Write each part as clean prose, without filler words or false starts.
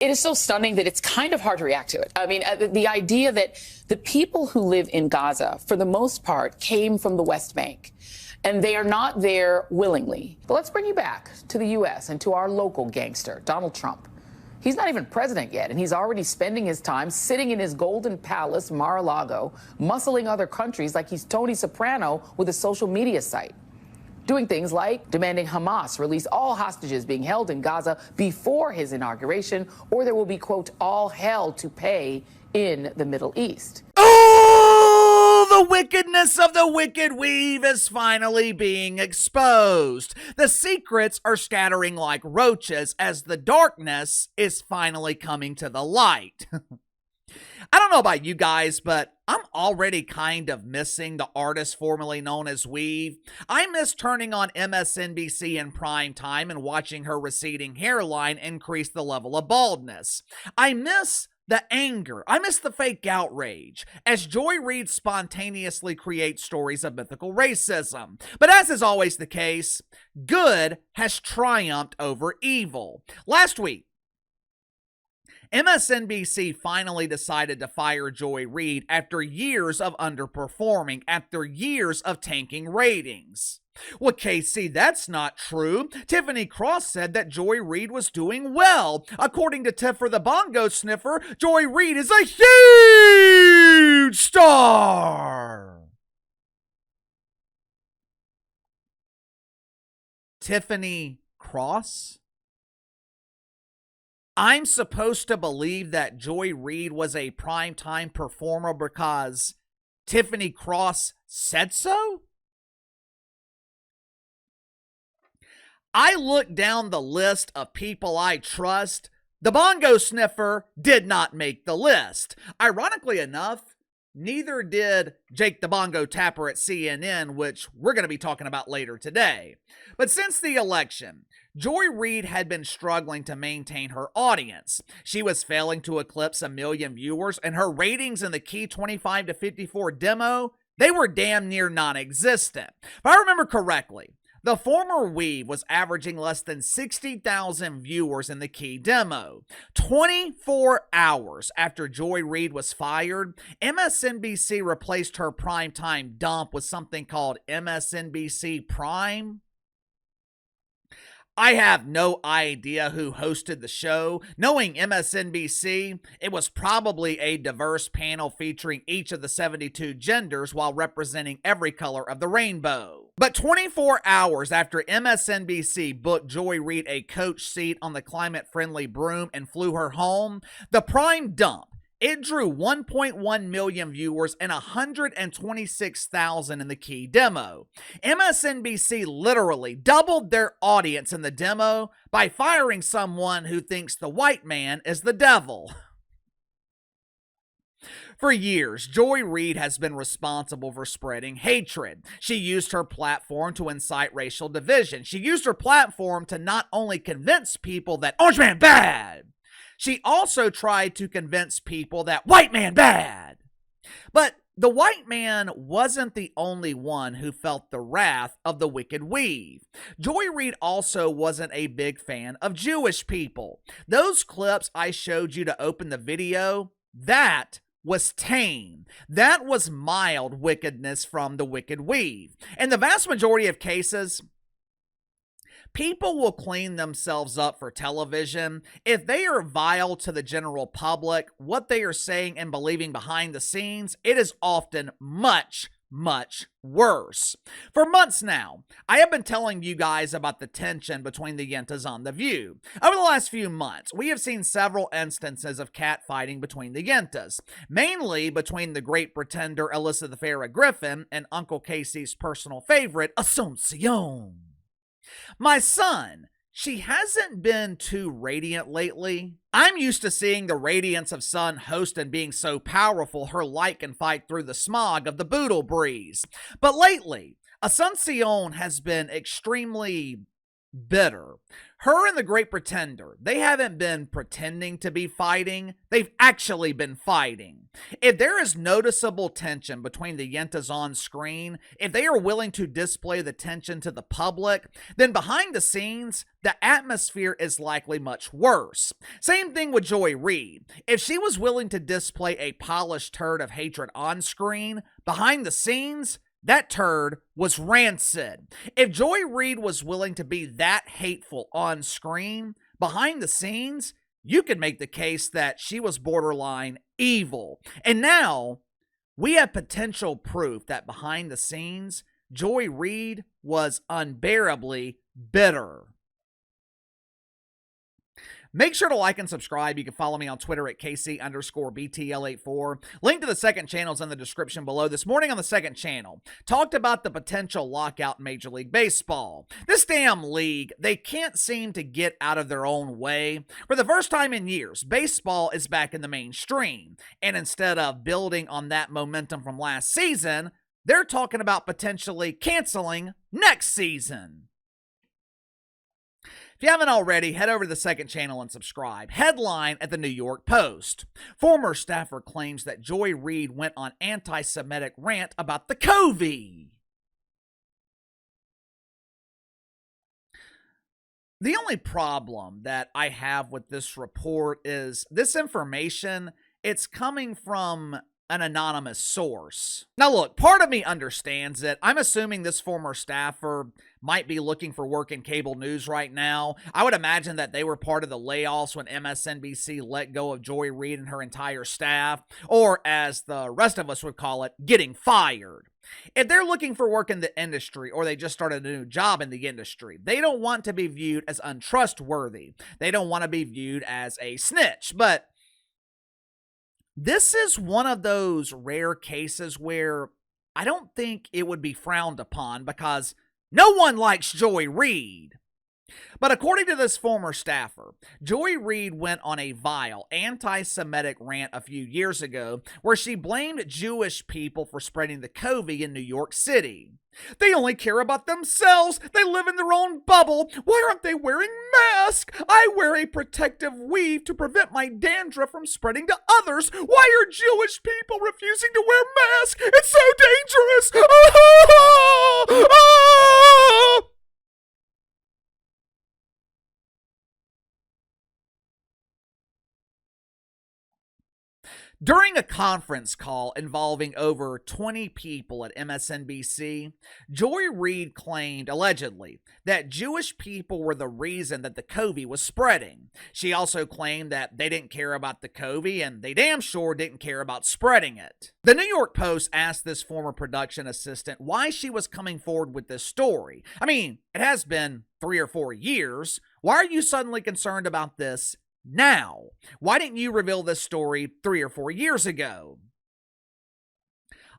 It is so stunning that it's kind of hard to react to it. I mean, the idea that the people who live in Gaza, for the most part, came from the West Bank, and they are not there willingly. But let's bring you back to the U.S. and to our local gangster, Donald Trump. He's not even president yet, and he's already spending his time sitting in his golden palace, Mar-a-Lago, muscling other countries like he's Tony Soprano with a social media site. Doing things like demanding Hamas release all hostages being held in Gaza before his inauguration, or there will be, quote, all hell to pay in the Middle East. Oh, the wickedness of the wicked weave is finally being exposed. The secrets are scattering like roaches as the darkness is finally coming to the light. I don't know about you guys, but I'm already kind of missing the artist formerly known as Weave. I miss turning on MSNBC in prime time and watching her receding hairline increase the level of baldness. I miss the anger. I miss the fake outrage as Joy Reid spontaneously creates stories of mythical racism. But as is always the case, good has triumphed over evil. Last week, MSNBC finally decided to fire Joy Reid after years of underperforming, after years of tanking ratings. Well, Casey, that's not true. Tiffany Cross said that Joy Reid was doing well. According to Tiffer the Bongo Sniffer, Joy Reid is a huge star. Tiffany Cross? I'm supposed to believe that Joy Reid was a primetime performer because Tiffany Cross said so? I looked down the list of people I trust. The Bongo Sniffer did not make the list. Ironically enough, neither did Jake the Bongo Tapper at CNN, which we're going to be talking about later today. But since the election, Joy Reid had been struggling to maintain her audience. She was failing to eclipse 1 million viewers, and her ratings in the key 25 to 54 demo, they were damn near non-existent. If I remember correctly, the former Weave was averaging less than 60,000 viewers in the key demo. 24 hours after Joy Reid was fired, MSNBC replaced her primetime dump with something called MSNBC Prime. I have no idea who hosted the show. Knowing MSNBC, it was probably a diverse panel featuring each of the 72 genders while representing every color of the rainbow. But 24 hours after MSNBC booked Joy Reid a coach seat on the climate-friendly broom and flew her home, the Prime dump, it drew 1.1 million viewers and 126,000 in the key demo. MSNBC literally doubled their audience in the demo by firing someone who thinks the white man is the devil. For years, Joy Reid has been responsible for spreading hatred. She used her platform to incite racial division. She used her platform to not only convince people that orange man bad, she also tried to convince people that white man bad. But the white man wasn't the only one who felt the wrath of the wicked weave. Joy Reid also wasn't a big fan of Jewish people. Those clips I showed you to open the video, that was tame. That was mild wickedness from the wicked weave. In the vast majority of cases, people will clean themselves up for television. If they are vile to the general public, what they are saying and believing behind the scenes, it is often much, much worse. For months now, I have been telling you guys about the tension between the Yentas on The View. Over the last few months, we have seen several instances of catfighting between the Yentas, mainly between the great pretender Alyssa the Farrah Griffin and Uncle Casey's personal favorite, Asuncion. My son, she hasn't been too radiant lately. I'm used to seeing the radiance of Sun host and being so powerful her light can fight through the smog of the boodle breeze. But lately, Asuncion has been extremely bitter. Her and the Great Pretender, they haven't been pretending to be fighting, they've actually been fighting. If there is noticeable tension between the Yentas on screen, if they are willing to display the tension to the public, then behind the scenes, the atmosphere is likely much worse. Same thing with Joy Reid. If she was willing to display a polished turd of hatred on screen, behind the scenes, that turd was rancid. If Joy Reid was willing to be that hateful on screen, behind the scenes, you could make the case that she was borderline evil. And now, we have potential proof that behind the scenes, Joy Reid was unbearably bitter. Make sure to like and subscribe. You can follow me on Twitter at KC_BTL84. Link to the second channel is in the description below. This morning on the second channel, talked about the potential lockout in Major League Baseball. This damn league, they can't seem to get out of their own way. For the first time in years, baseball is back in the mainstream. And instead of building on that momentum from last season, they're talking about potentially canceling next season. If you haven't already, head over to the second channel and subscribe. Headline at the New York Post. Former staffer claims that Joy Reid went on anti-Semitic rant about the COVID. The only problem that I have with this report is this information, it's coming from an anonymous source. Now look, part of me understands it. I'm assuming this former staffer might be looking for work in cable news right now. I would imagine that they were part of the layoffs when MSNBC let go of Joy Reid and her entire staff, or as the rest of us would call it, getting fired. If they're looking for work in the industry, or they just started a new job in the industry, they don't want to be viewed as untrustworthy. They don't want to be viewed as a snitch. But this is one of those rare cases where I don't think it would be frowned upon because no one likes Joy Reid. But according to this former staffer, Joy Reid went on a vile anti-Semitic rant a few years ago where she blamed Jewish people for spreading the COVID in New York City. They only care about themselves. They live in their own bubble. Why aren't they wearing masks? I wear a protective weave to prevent my dandruff from spreading to others. Why are Jewish people refusing to wear masks? It's so dangerous. During a conference call involving over 20 people at MSNBC, Joy Reid claimed, allegedly, that Jewish people were the reason that the COVID was spreading. She also claimed that they didn't care about the COVID and they damn sure didn't care about spreading it. The New York Post asked this former production assistant why she was coming forward with this story. I mean, it has been 3 or 4 years. Why are you suddenly concerned about this now? Why didn't you reveal this story 3 or 4 years ago?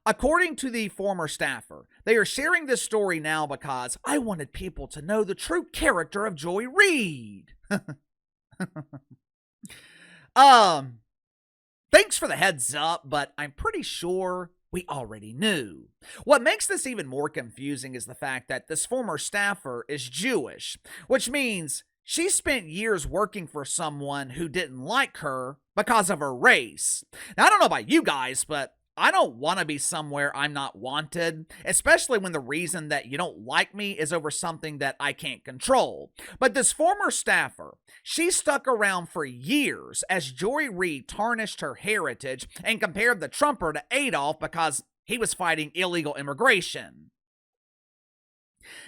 According to the former staffer, they are sharing this story now because I wanted people to know the true character of Joy Reid. Thanks for the heads up, but I'm pretty sure we already knew. What makes this even more confusing is the fact that this former staffer is Jewish, which means she spent years working for someone who didn't like her because of her race. Now, I don't know about you guys, but I don't want to be somewhere I'm not wanted, especially when the reason that you don't like me is over something that I can't control. But this former staffer, she stuck around for years as Joy Reid tarnished her heritage and compared the Trumper to Adolf because he was fighting illegal immigration.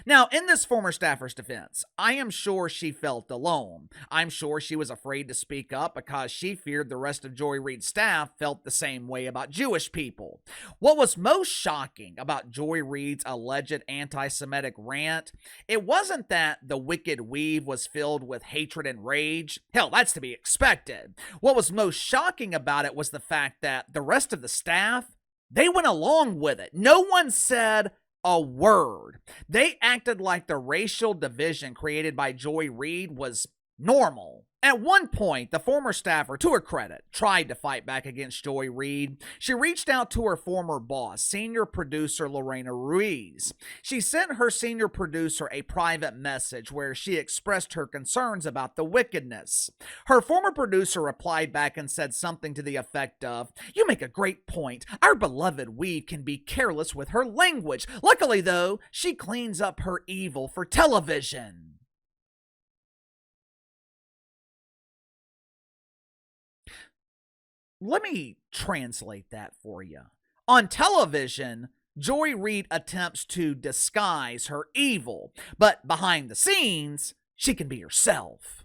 Now, in this former staffer's defense, I am sure she felt alone. I'm sure she was afraid to speak up because she feared the rest of Joy Reid's staff felt the same way about Jewish people. What was most shocking about Joy Reid's alleged anti-Semitic rant, it wasn't that the wicked weave was filled with hatred and rage. Hell, that's to be expected. What was most shocking about it was the fact that the rest of the staff, they went along with it. No one said a word. They acted like the racial division created by Joy Reid was normal. At one point, the former staffer, to her credit, tried to fight back against Joy Reid. She reached out to her former boss, senior producer Lorena Ruiz. She sent her senior producer a private message where she expressed her concerns about the wickedness. Her former producer replied back and said something to the effect of, "You make a great point. Our beloved Weed can be careless with her language. Luckily, though, she cleans up her evil for television." Let me translate that for you. On television, Joy Reid attempts to disguise her evil, but behind the scenes, she can be herself.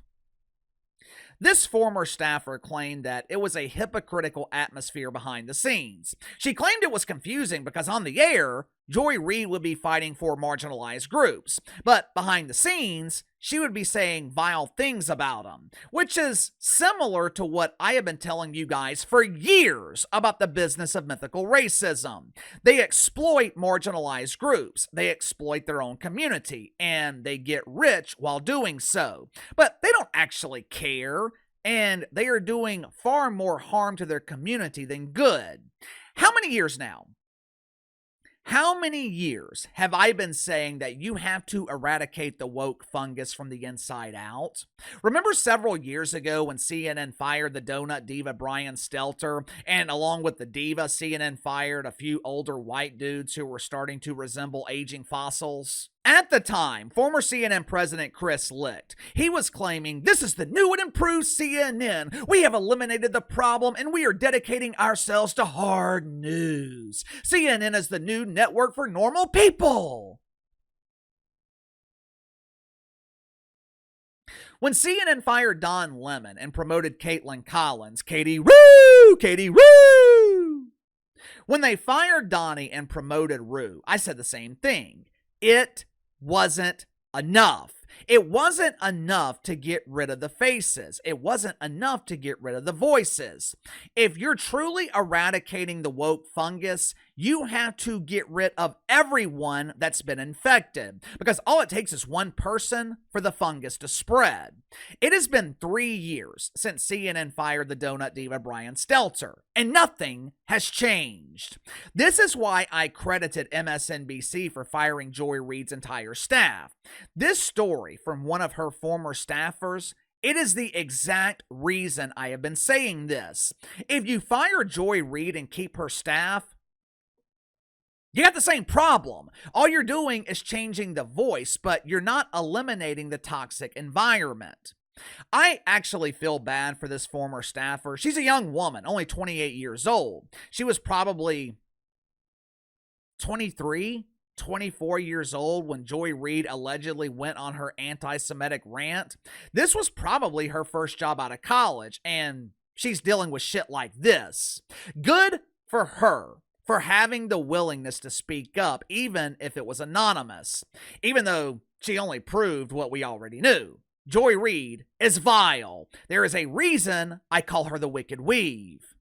This former staffer claimed that it was a hypocritical atmosphere behind the scenes. She claimed it was confusing because on the air, Joy Reid would be fighting for marginalized groups, but behind the scenes, she would be saying vile things about them, which is similar to what I have been telling you guys for years about the business of mythical racism. They exploit marginalized groups, they exploit their own community, and they get rich while doing so. But they don't actually care, and they are doing far more harm to their community than good. How many years now? How many years have I been saying that you have to eradicate the woke fungus from the inside out? Remember several years ago when CNN fired the donut diva Brian Stelter, and along with the diva, CNN fired a few older white dudes who were starting to resemble aging fossils? At the time, former CNN President Chris Licht, he was claiming, "This is the new and improved CNN. We have eliminated the problem and we are dedicating ourselves to hard news. CNN is the new network for normal people." When CNN fired Don Lemon and promoted Caitlin Collins, Katie Roo, Katie Roo. When they fired Donnie and promoted Roo, I said the same thing. It wasn't enough. It wasn't enough to get rid of the faces. It wasn't enough to get rid of the voices. If you're truly eradicating the woke fungus, you have to get rid of everyone that's been infected, because all it takes is one person for the fungus to spread. It has been 3 years since CNN fired the donut diva Brian Stelter, and nothing has changed. This is why I credited MSNBC for firing Joy Reid's entire staff. This story from one of her former staffers, it is the exact reason I have been saying this. If you fire Joy Reid and keep her staff, you got the same problem. All you're doing is changing the voice, but you're not eliminating the toxic environment. I actually feel bad for this former staffer. She's a young woman, only 28 years old. She was probably 23, 24 years old when Joy Reid allegedly went on her anti-Semitic rant. This was probably her first job out of college, and she's dealing with shit like this. Good for her for having the willingness to speak up, even if it was anonymous, even though she only proved what we already knew. Joy Reid is vile. There is a reason I call her the Wicked Weave.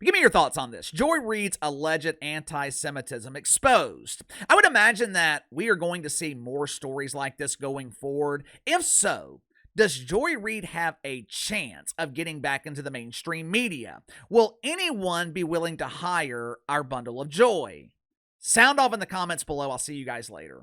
Give me your thoughts on this. Joy Reid's alleged anti-Semitism exposed. I would imagine that we are going to see more stories like this going forward. If so, does Joy Reid have a chance of getting back into the mainstream media? Will anyone be willing to hire our bundle of joy? Sound off in the comments below. I'll see you guys later.